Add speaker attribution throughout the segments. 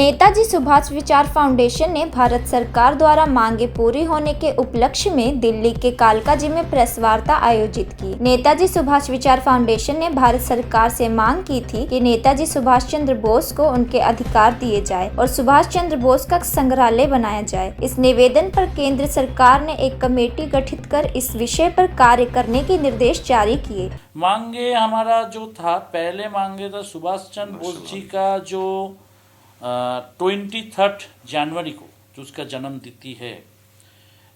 Speaker 1: नेताजी सुभाष विचार फाउंडेशन ने भारत सरकार द्वारा मांगे पूरी होने के उपलक्ष्य में दिल्ली के कालका जी में प्रेस वार्ता आयोजित की। नेताजी सुभाष विचार फाउंडेशन ने भारत सरकार से मांग की थी कि नेताजी सुभाष चंद्र बोस को उनके अधिकार दिए जाए और सुभाष चंद्र बोस का संग्रहालय बनाया जाए। इस निवेदन पर केंद्र सरकार ने एक कमेटी गठित कर इस विषय पर कार्य करने के निर्देश जारी किए।
Speaker 2: मांगे हमारा जो था, पहले मांगे था सुभाष चंद्र बोस जी का जो 23 जनवरी को जो उसका जन्म तिथि है,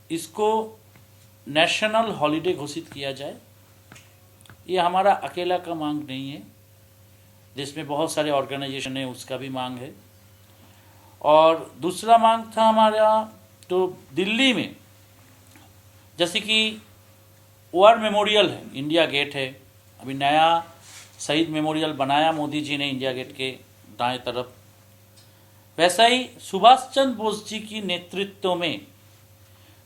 Speaker 2: इसको नेशनल हॉलिडे घोषित किया जाए। ये हमारा अकेला का मांग नहीं है, देश में बहुत सारे ऑर्गेनाइजेशन है, उसका भी मांग है। और दूसरा मांग था हमारा, तो दिल्ली में जैसे कि वॉर मेमोरियल है, इंडिया गेट है, अभी नया शहीद मेमोरियल बनाया मोदी जी ने इंडिया गेट के दाएं तरफ, वैसा ही सुभाष चंद्र बोस जी की नेतृत्व में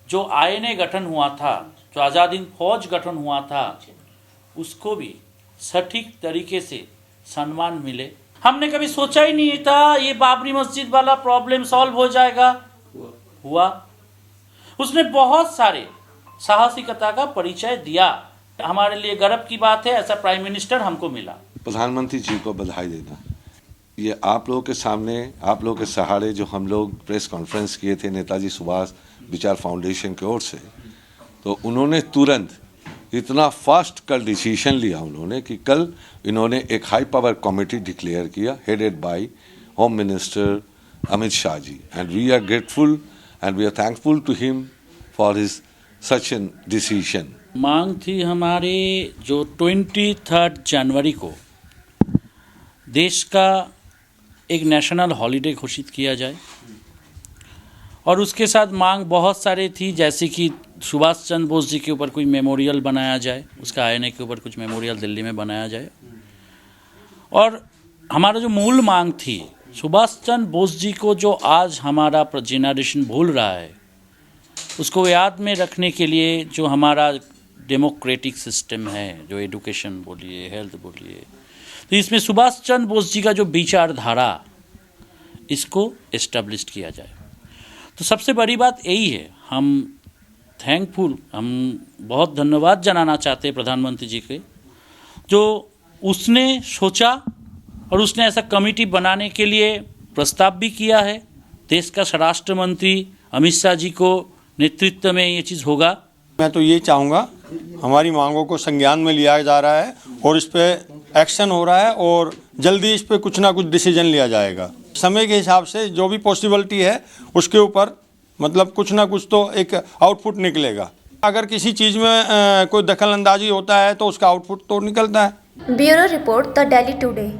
Speaker 2: जो आईएनए गठन हुआ था, जो आज़ाद हिंद फौज गठन हुआ था, उसको भी सटीक तरीके से सम्मान मिले। हमने कभी सोचा ही नहीं था ये बाबरी मस्जिद वाला प्रॉब्लम सॉल्व हो जाएगा, हुआ। उसने बहुत सारे साहसिकता का परिचय दिया। हमारे लिए गर्व की बात है, ऐसा प्राइम मिनिस्टर हमको मिला।
Speaker 3: प्रधानमंत्री जी को बधाई देता। ये आप लोगों के सामने, आप लोगों के सहारे जो हम लोग प्रेस कॉन्फ्रेंस किए थे नेताजी सुभाष विचार फाउंडेशन की ओर से, तो उन्होंने तुरंत इतना फास्ट कल डिसीजन लिया उन्होंने कि कल इन्होंने एक हाई पावर कमेटी डिक्लेयर किया, headed by home minister Amit Shah ji, and we are grateful and we are thankful to him for his such an decision.
Speaker 2: मांग थी हमारे जो 23 जनवरी को देश का एक नेशनल हॉलिडे घोषित किया जाए, और उसके साथ मांग बहुत सारे थी, जैसे कि सुभाष चंद्र बोस जी के ऊपर कोई मेमोरियल बनाया जाए, उसका आईएनए के ऊपर कुछ मेमोरियल दिल्ली में बनाया जाए। और हमारा जो मूल मांग थी, सुभाष चंद्र बोस जी को जो आज हमारा जेनरेशन भूल रहा है, उसको याद में रखने के लिए जो हमारा डेमोक्रेटिक सिस्टम है, जो एजुकेशन बोलिए, हेल्थ बोलिए, तो इसमें सुभाष चंद्र बोस जी का जो विचारधारा, इसको एस्टेब्लिश किया जाए। तो सबसे बड़ी बात यही है, हम बहुत धन्यवाद जनाना चाहते हैं प्रधानमंत्री जी के, जो उसने सोचा और उसने ऐसा कमेटी बनाने के लिए प्रस्ताव भी किया है। देश का स्वराष्ट्र मंत्री अमित शाह जी को नेतृत्व में ये चीज़ होगा।
Speaker 4: मैं तो ये चाहूँगा, हमारी मांगों को संज्ञान में लिया जा रहा है और इस पे एक्शन हो रहा है और जल्दी इस पे कुछ ना कुछ डिसीजन लिया जाएगा। समय के हिसाब से जो भी पॉसिबिलिटी है उसके ऊपर मतलब कुछ ना कुछ तो एक आउटपुट निकलेगा। अगर किसी चीज़ में कोई दखल अंदाजी होता है तो उसका आउटपुट तो निकलता है।
Speaker 1: Bureau report, the daily today.